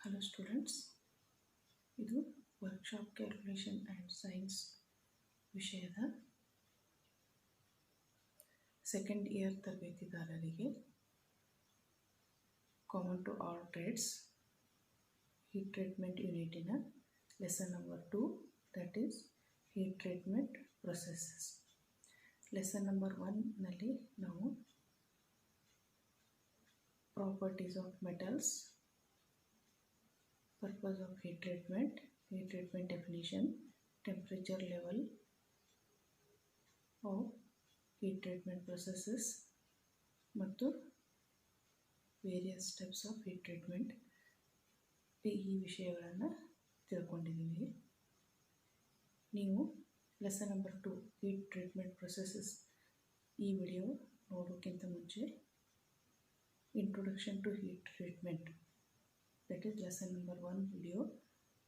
Hello students, ಇದು workshop calculation and science ವಿಷಯದ second year ತರಬೇತಿದಾರರಿಗೆ common to all trades heat treatment ಯೂನಿಟಿನ lesson number 2, that is heat treatment processes. Lesson number 1ನಲ್ಲಿ ನಾವು properties of metals, purpose of heat treatment definition, temperature level of heat treatment processes ಮತ್ತು various steps of heat treatment ಈ ವಿಷಯಗಳನ್ನು ತಿಳ್ಕೊಂಡಿದ್ದೀವಿ. ನೀವು lesson number 2 heat treatment processes ಈ video ನೋಡೋಕ್ಕಿಂತ ಮುಂಚೆ introduction to heat treatment, that is lesson number 1 video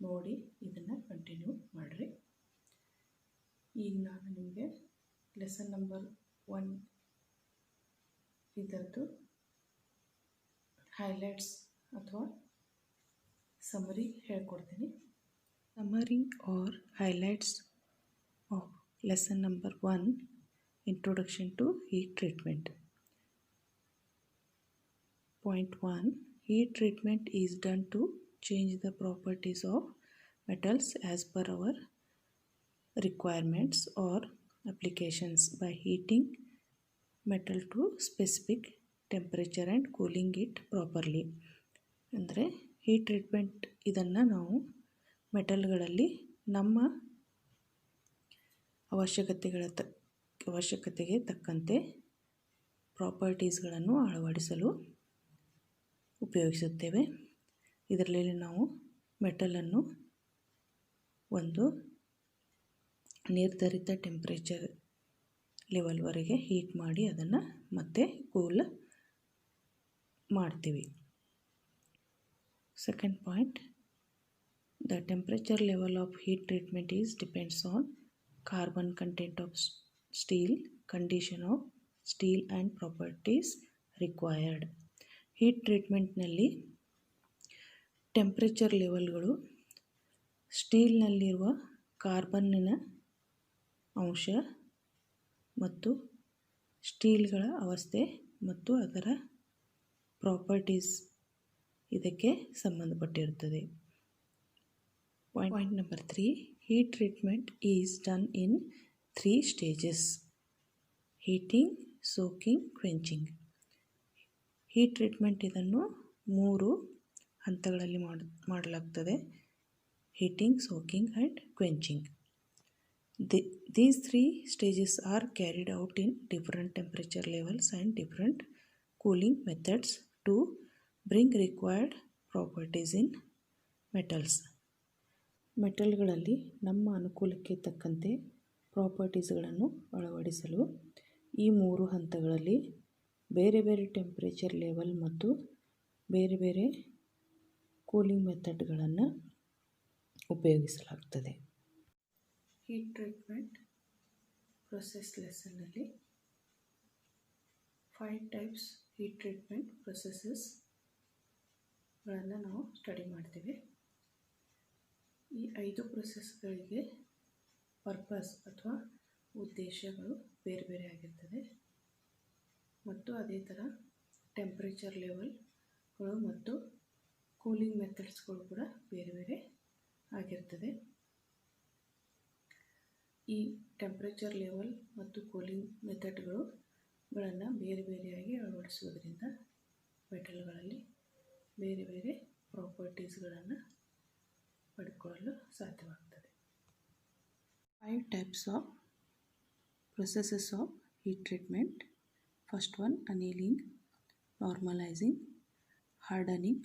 ನೋಡಿ ಇದನ್ನು ಕಂಟಿನ್ಯೂ ಮಾಡಿರಿ. ಈಗ ನಾನು ನಿಮಗೆ ಲೆಸನ್ ನಂಬರ್ 1 ಇದರದ್ದು ಹೈಲೈಟ್ಸ್ ಅಥವಾ ಸಮರಿ ಹೇಳ್ಕೊಡ್ತೀನಿ. Summary or highlights of lesson number 1, introduction to heat treatment. Point 1. Heat treatment is done to change the properties of metals as per our requirements or applications by heating metal to specific temperature and cooling it properly. ಅಂದರೆ heat treatment ಇದನ್ನು ನಾವು ಮೆಟಲ್ಗಳಲ್ಲಿ ನಮ್ಮ ಅವಶ್ಯಕತೆಗೆ ತಕ್ಕಂತೆ ಪ್ರಾಪರ್ಟೀಸ್ಗಳನ್ನು ಅಳವಡಿಸಲು ಉಪಯೋಗಿಸುತ್ತೇವೆ. ಇದರಲ್ಲಿ ನಾವು ಮೆಟಲನ್ನು ಒಂದು ನಿರ್ಧರಿತ ಟೆಂಪ್ರೇಚರ್ ಲೆವೆಲ್ವರೆಗೆ ಹೀಟ್ ಮಾಡಿ ಅದನ್ನು ಮತ್ತೆ ಕೂಲ್ ಮಾಡ್ತೀವಿ. Second point, the temperature level of heat treatment depends on carbon content of steel, condition of steel and properties required. Heat ಟ್ರೀಟ್ಮೆಂಟ್ನಲ್ಲಿ ಟೆಂಪ್ರೇಚರ್ ಲೆವೆಲ್ಗಳು ಸ್ಟೀಲ್ನಲ್ಲಿರುವ ಕಾರ್ಬನ್ನಿನ ಅಂಶ ಮತ್ತು ಸ್ಟೀಲ್ಗಳ ಅವಸ್ಥೆ ಮತ್ತು ಅದರ ಪ್ರಾಪರ್ಟೀಸ್ ಇದಕ್ಕೆ ಸಂಬಂಧಪಟ್ಟಿರುತ್ತದೆ. Point number 3, heat treatment is done in 3 stages: heating, soaking, quenching. Heat treatment ಇದನ್ನು 3 ಹಂತಗಳಲ್ಲಿ ಮಾಡಲಾಗ್ತದೆ: heating, soaking and quenching. These 3 stages are carried out in different temperature levels and different cooling methods to bring required properties in metals. ಮೆಟಲ್ಗಳಲ್ಲಿ ನಮ್ಮ ಅನುಕೂಲಕ್ಕೆ ತಕ್ಕಂತೆ ಪ್ರಾಪರ್ಟೀಸ್ಗಳನ್ನು ಅಳವಡಿಸಲು ಈ 3 ಹಂತಗಳಲ್ಲಿ ಬೇರೆ ಬೇರೆ ಟೆಂಪ್ರೇಚರ್ ಲೆವೆಲ್ ಮತ್ತು ಬೇರೆ ಬೇರೆ ಕೂಲಿಂಗ್ ಮೆಥಡ್ಗಳನ್ನು ಉಪಯೋಗಿಸಲಾಗ್ತದೆ. ಹೀಟ್ ಟ್ರೀಟ್ಮೆಂಟ್ ಪ್ರೊಸೆಸ್ ಲೆಸನ್ನಲ್ಲಿ 5 ಟೈಪ್ಸ್ ಹೀಟ್ ಟ್ರೀಟ್ಮೆಂಟ್ ಪ್ರೊಸೆಸಸ್ಗಳನ್ನು ನಾವು ಸ್ಟಡಿ ಮಾಡ್ತೀವಿ. ಈ 5 ಪ್ರೊಸೆಸ್ಗಳಿಗೆ ಪರ್ಪಸ್ ಅಥವಾ ಉದ್ದೇಶಗಳು ಬೇರೆ ಬೇರೆ ಆಗಿರ್ತದೆ ಮತ್ತು ಅದೇ ಥರ ಟೆಂಪ್ರೇಚರ್ ಲೆವೆಲ್ಗಳು ಮತ್ತು ಕೂಲಿಂಗ್ ಮೆಥಡ್ಸ್ಗಳು ಕೂಡ ಬೇರೆ ಬೇರೆ ಆಗಿರ್ತದೆ. ಈ ಟೆಂಪ್ರೇಚರ್ ಲೆವೆಲ್ ಮತ್ತು ಕೂಲಿಂಗ್ ಮೆಥಡ್ಗಳನ್ನು ಬೇರೆ ಬೇರೆಯಾಗಿ ಅಳವಡಿಸುವುದರಿಂದ ಮೆಟಲ್ಗಳಲ್ಲಿ ಬೇರೆ ಬೇರೆ ಪ್ರಾಪರ್ಟೀಸ್ಗಳನ್ನು ಪಡ್ಕೊಳ್ಳಲು ಸಾಧ್ಯವಾಗ್ತದೆ. 5 types of processes of heat treatment. First one, annealing, normalising, hardening,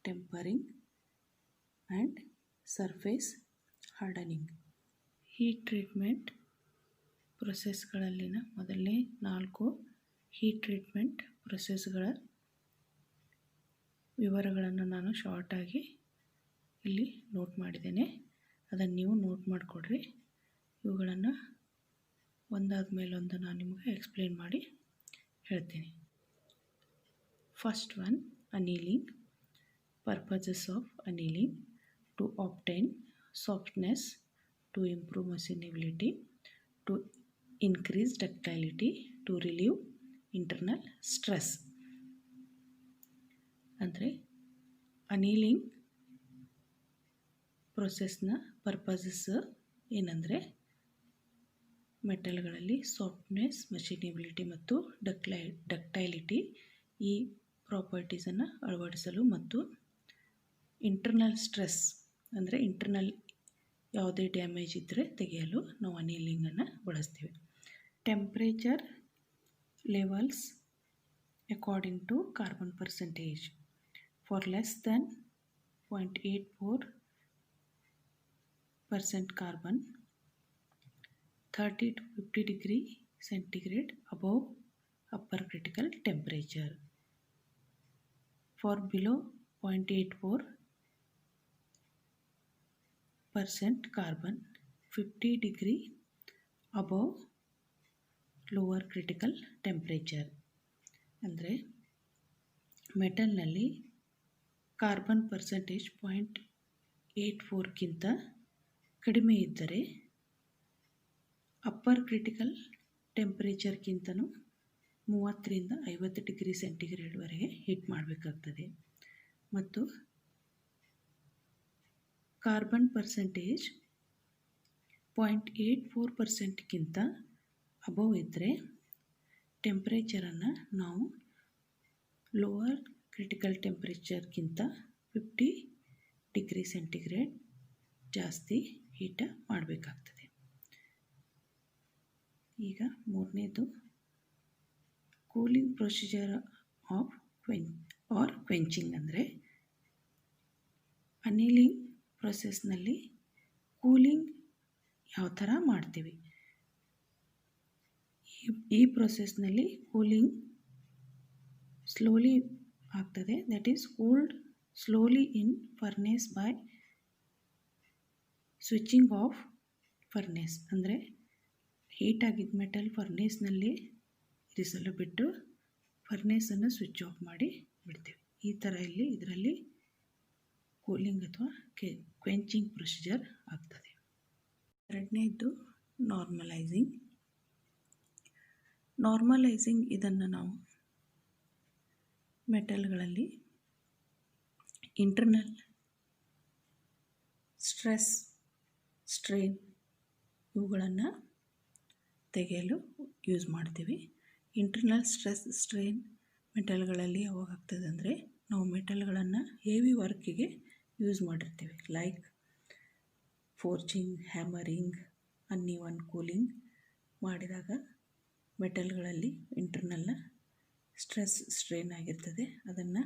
tempering and surface hardening. Heat treatment ಪ್ರೊಸೆಸ್ಗಳಲ್ಲಿನ ಮೊದಲನೇ 4 ಹೀಟ್ ಟ್ರೀಟ್ಮೆಂಟ್ ಪ್ರೊಸೆಸ್ಗಳ ವಿವರಗಳನ್ನು ನಾನು ಶಾರ್ಟಾಗಿ ಇಲ್ಲಿ ನೋಟ್ ಮಾಡಿದ್ದೇನೆ, ಅದನ್ನು ನೀವು ನೋಟ್ ಮಾಡಿಕೊಡ್ರಿ. ಇವುಗಳನ್ನು ಒಂದಾದ ಮೇಲೊಂದು ನಾನು ನಿಮಗೆ ಎಕ್ಸ್ಪ್ಲೇನ್ ಮಾಡಿ ಹೇಳ್ತೀನಿ. First one, annealing. Purposes of annealing: to obtain softness, to improve machinability, to increase ductility, to relieve internal stress. ಅಂದರೆ ಅನೀಲಿಂಗ್ ಪ್ರೊಸೆಸ್ನ ಪರ್ಪಸಸ್ ಏನಂದರೆ ಮೆಟಲ್ಗಳಲ್ಲಿ ಸಾಫ್ಟ್ನೆಸ್, ಮಷಿನೇಬಿಲಿಟಿ ಮತ್ತು ಡಕ್ಟೈಲಿಟಿ ಈ ಪ್ರಾಪರ್ಟೀಸನ್ನು ಅಳವಡಿಸಲು ಮತ್ತು ಇಂಟರ್ನಲ್ ಸ್ಟ್ರೆಸ್ ಅಂದರೆ ಇಂಟರ್ನಲ್ ಯಾವುದೇ ಡ್ಯಾಮೇಜ್ ಇದ್ದರೆ ತೆಗೆಯಲು ನಾವು ಅನೀಲಿಂಗನ್ನು ಬಳಸ್ತೀವಿ. Temperature levels according to carbon percentage. For less than 0.84% carbon, 30 to 50 degree centigrade above upper critical temperature. For below 0.84% carbon, 50 degree above lower critical temperature. ಅಂದರೆ ಮೆಟಲ್ನಲ್ಲಿ ಕಾರ್ಬನ್ ಪರ್ಸೆಂಟೇಜ್ 0.84ಗಿಂತ ಕಡಿಮೆ ಇದ್ದರೆ ಅಪ್ಪರ್ ಕ್ರಿಟಿಕಲ್ ಟೆಂಪ್ರೇಚರ್ಗಿಂತನೂ 30ರಿಂದ 50 ಡಿಗ್ರಿ ಸೆಂಟಿಗ್ರೇಡ್ವರೆಗೆ heat ಮಾಡಬೇಕಾಗ್ತದೆ. ಮತ್ತು carbon percentage 0.84%ಗಿಂತ above ಇದ್ದರೆ ಟೆಂಪ್ರೇಚರನ್ನು ನಾವು lower critical ಟೆಂಪ್ರೇಚರ್ಗಿಂತ 50 degree centigrade ಜಾಸ್ತಿ heat ಮಾಡಬೇಕಾಗ್ತದೆ. ಈಗ ಮೂರನೇದು ಕೂಲಿಂಗ್ ಪ್ರೊಸೀಜರ್ ಆಫ್ ಕ್ವೆಂಚಿಂಗ್. ಅಂದರೆ ಅನೀಲಿಂಗ್ ಪ್ರೊಸೆಸ್ನಲ್ಲಿ ಕೂಲಿಂಗ್ ಯಾವ ಥರ ಮಾಡ್ತೀವಿ. ಈ ಪ್ರೊಸೆಸ್ನಲ್ಲಿ ಕೂಲಿಂಗ್ ಸ್ಲೋಲಿ ಆಗ್ತದೆ. That is cooled slowly in furnace by switching off furnace. ಅಂದರೆ ಹೀಟ್ ಆಗಿದ್ದ ಮೆಟಲ್ ಫರ್ನೇಸ್ನಲ್ಲಿ ಇರಿಸಲು ಬಿಟ್ಟು ಫರ್ನೇಸನ್ನು ಸ್ವಿಚ್ ಆಫ್ ಮಾಡಿ ಬಿಡ್ತೀವಿ. ಈ ಥರ ಇದರಲ್ಲಿ ಕೂಲಿಂಗ್ ಅಥವಾ ಕ್ವೆಂಚಿಂಗ್ ಪ್ರೊಸೀಜರ್ ಆಗ್ತದೆ. ಎರಡನೇದು ನಾರ್ಮಲೈಸಿಂಗ್. ನಾರ್ಮಲೈಸಿಂಗ್ ಇದನ್ನು ನಾವು ಮೆಟಲ್ಗಳಲ್ಲಿ ಇಂಟರ್ನಲ್ ಸ್ಟ್ರೆಸ್, ಸ್ಟ್ರೇನ್ ಇವುಗಳನ್ನು ತೆಗೆಯಲು ಯೂಸ್ ಮಾಡ್ತೀವಿ. ಇಂಟರ್ನಲ್ ಸ್ಟ್ರೆಸ್, ಸ್ಟ್ರೇನ್ ಮೆಟಲ್ಗಳಲ್ಲಿ ಯಾವಾಗ ಆಗ್ತದೆ ಅಂದರೆ ನಾವು ಮೆಟಲ್ಗಳನ್ನು ಹೆವಿ ವರ್ಕಿಗೆ ಯೂಸ್ ಮಾಡಿರ್ತೀವಿ. Like forging, hammering, uneven cooling ಮಾಡಿದಾಗ ಮೆಟಲ್ಗಳಲ್ಲಿ ಇಂಟರ್ನಲ್ ಸ್ಟ್ರೆಸ್, ಸ್ಟ್ರೇನ್ ಆಗಿರ್ತದೆ. ಅದನ್ನು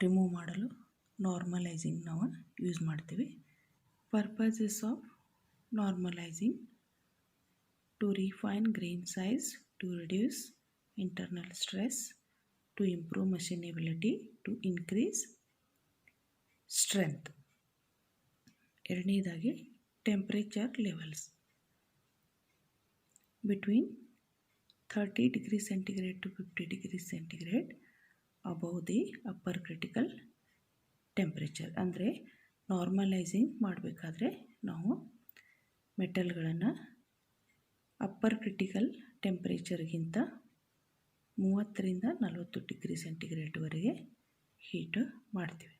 ರಿಮೂವ್ ಮಾಡಲು ನಾರ್ಮಲೈಸಿಂಗ್ ನಾವು ಯೂಸ್ ಮಾಡ್ತೀವಿ. Purposes of normalising: to refine grain size, to reduce internal stress, to improve machinability, to increase strength. ಎರಡನೇದಾಗಿ temperature levels between 30 degree centigrade to 50 degree centigrade above the upper critical temperature. ಅಂದರೆ normalising ಮಾಡಬೇಕಾದ್ರೆ ನಾವು ಮೆಟಲ್ಗಳನ್ನು upper critical ಟೆಂಪ್ರೇಚರ್ಗಿಂತ 30ರಿಂದ 40 degree ಸೆಂಟಿಗ್ರೇಡ್ವರೆಗೆ heat ಮಾಡ್ತೀವಿ.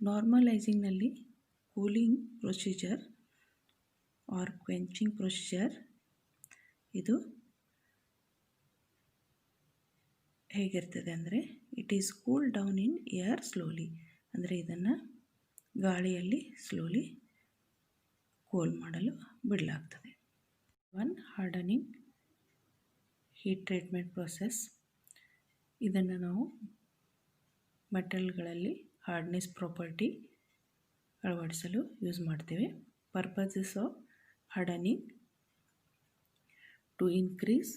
ನಾರ್ಮಲೈಸಿಂಗ್ನಲ್ಲಿ cooling procedure or quenching procedure ಇದು ಹೇಗಿರ್ತದೆ ಅಂದರೆ it is cool down in air slowly. ಅಂದರೆ ಇದನ್ನು ಗಾಳಿಯಲ್ಲಿ ಸ್ಲೋಲಿ ಕೂಲ್ ಮಾಡಲು ಬಿಡಲಾಗ್ತದೆ. Hardening heat treatment process. ಇದನ್ನು ನಾವು ಮೆಟಲ್ಗಳಲ್ಲಿ ಹಾರ್ಡ್ನೆಸ್ ಪ್ರಾಪರ್ಟಿ ಅಳವಡಿಸಲು ಯೂಸ್ ಮಾಡ್ತೇವೆ. Purposes of hardening: to increase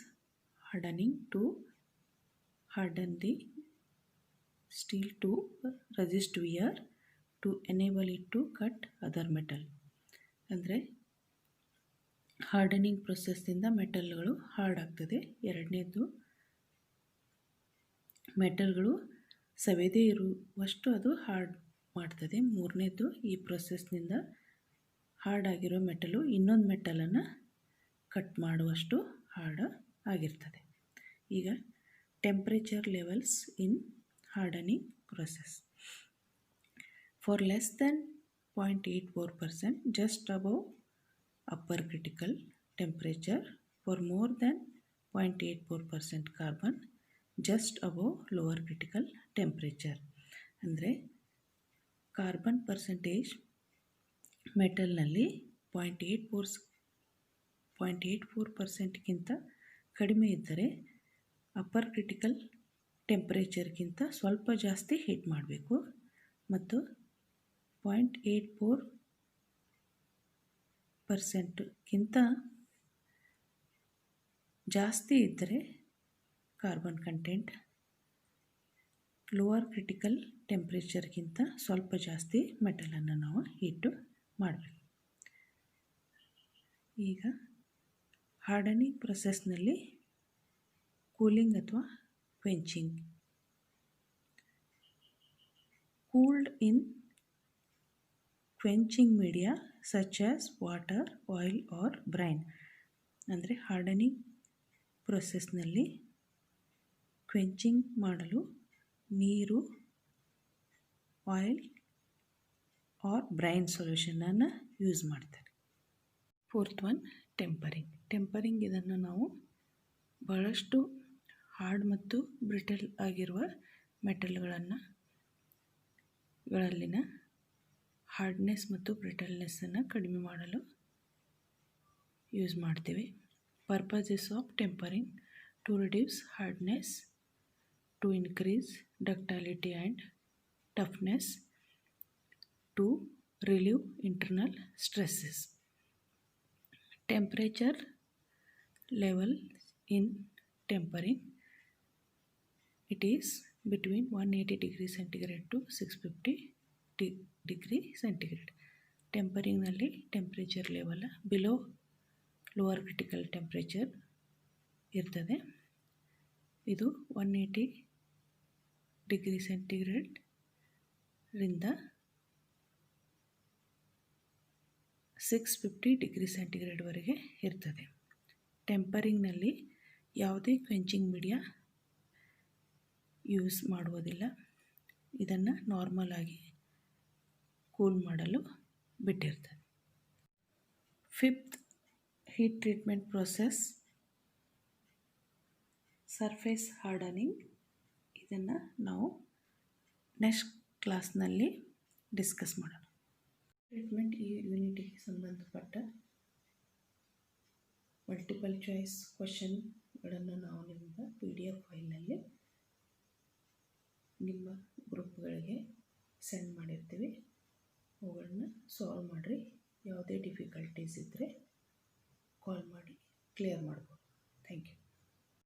hardening, to harden the steel to resist wear, to enable it to cut other metal. ಅಂದರೆ ಹಾರ್ಡನಿಂಗ್ ಪ್ರೊಸೆಸ್ಸಿಂದ ಮೆಟಲ್ಗಳು ಹಾರ್ಡ್ ಆಗ್ತದೆ. ಎರಡನೇದು ಮೆಟಲ್ಗಳು ಸವೆದೇ ಇರುವಷ್ಟು ಅದು ಹಾರ್ಡ್ ಮಾಡ್ತದೆ. ಮೂರನೇದು, ಈ ಪ್ರೊಸೆಸ್ನಿಂದ ಹಾರ್ಡ್ ಆಗಿರೋ ಮೆಟಲು ಇನ್ನೊಂದು ಮೆಟಲನ್ನು ಕಟ್ ಮಾಡುವಷ್ಟು ಹಾರ್ಡ್ ಆಗಿರ್ತದೆ. ಈಗ temperature levels in hardening process. For less than 0.84%, just above upper critical temperature. For more than 0.84% carbon, just above lower critical temperature. ಅಂದರೆ ಕಾರ್ಬನ್ ಪರ್ಸೆಂಟೇಜ್ ಮೆಟಲ್ನಲ್ಲಿ 0.84%ಗಿಂತ ಕಡಿಮೆ ಇದ್ದರೆ ಅಪ್ಪರ್ ಕ್ರಿಟಿಕಲ್ ಟೆಂಪ್ರೇಚರ್ಗಿಂತ ಸ್ವಲ್ಪ ಜಾಸ್ತಿ ಹೀಟ್ ಮಾಡಬೇಕು, ಮತ್ತು 0.84%ಗಿಂತ ಜಾಸ್ತಿ ಇದ್ದರೆ ಕಾರ್ಬನ್ ಕಂಟೆಂಟ್ ಲೋವರ್ ಕ್ರಿಟಿಕಲ್ ಟೆಂಪ್ರೇಚರ್ಗಿಂತ ಸ್ವಲ್ಪ ಜಾಸ್ತಿ ಮೆಟಲನ್ನು ನಾವು ಹೀಟು ಮಾಡಬೇಕು. ಈಗ ಹಾರ್ಡನಿಂಗ್ ಪ್ರೊಸೆಸ್ನಲ್ಲಿ ಕೂಲಿಂಗ್ ಅಥವಾ quenching. Cooled in quenching media such as water, oil or brine. ಅಂದರೆ ಹಾರ್ಡನಿಂಗ್ ಪ್ರೊಸೆಸ್ನಲ್ಲಿ ಕ್ವೆಂಚಿಂಗ್ ಮಾಡಲು ನೀರು, ಆಯಿಲ್ ಆರ್ ಬ್ರೈನ್ ಸೊಲ್ಯೂಷನನ್ನು ಯೂಸ್ ಮಾಡ್ತಾರೆ. Fourth one, tempering. ಟೆಂಪರಿಂಗ್ ಇದನ್ನು ನಾವು ಬಹಳಷ್ಟು ಹಾರ್ಡ್ ಮತ್ತು ಬ್ರಿಟಲ್ ಆಗಿರುವ ಮೆಟಲ್ಗಳಲ್ಲಿನ ಹಾರ್ಡ್ನೆಸ್ ಮತ್ತು ಬ್ರಿಟಲ್ನೆಸ್ಸನ್ನು ಕಡಿಮೆ ಮಾಡಲು ಯೂಸ್ ಮಾಡ್ತೀವಿ. Purposes of tempering: to reduce hardness, to increase ductility and toughness, to relieve internal stresses. Temperature level in tempering: it is between 180 degree centigrade to 650 degree centigrade. ಟೆಂಪರಿಂಗ್ನಲ್ಲಿ temperature level below lower critical temperature ಇರ್ತದೆ. ಇದು 180 degree ಸೆಂಟಿಗ್ರೇಡ್ರಿಂದ 650 degree ಸೆಂಟಿಗ್ರೇಡ್ವರೆಗೆ ಇರ್ತದೆ. ಟೆಂಪರಿಂಗ್ನಲ್ಲಿ ಯಾವುದೇ ಕ್ವೆಂಚಿಂಗ್ media use ಮಾಡುವುದಿಲ್ಲ. ಇದನ್ನು normal ಆಗಿ cool ಮಾಡಲು ಬಿಟ್ಟಿರ್ತದೆ. Fifth heat treatment process, surface hardening. ಇದನ್ನು ನಾವು ನೆಕ್ಸ್ಟ್ ಕ್ಲಾಸ್ನಲ್ಲಿ ಡಿಸ್ಕಸ್ ಮಾಡೋಣ. ಟ್ರೀಟ್ಮೆಂಟ್ ಈ ಯೂನಿಟಿಗೆ ಸಂಬಂಧಪಟ್ಟ ಮಲ್ಟಿಪಲ್ ಚಾಯ್ಸ್ ಕ್ವಶನ್ಗಳನ್ನು ನಾವು ನಿಮಗೆ PDF ಫೈಲ್ನಲ್ಲಿ ನಿಮ್ಮ ಗ್ರೂಪ್ಗಳಿಗೆ ಸೆಂಡ್ ಮಾಡಿರ್ತೀವಿ. ಅವುಗಳನ್ನ ಸಾಲ್ವ್ ಮಾಡಿರಿ. ಯಾವುದೇ ಡಿಫಿಕಲ್ಟೀಸ್ ಇದ್ದರೆ ಕಾಲ್ ಮಾಡಿ ಕ್ಲಿಯರ್ ಮಾಡ್ಬೋದು. Thank you.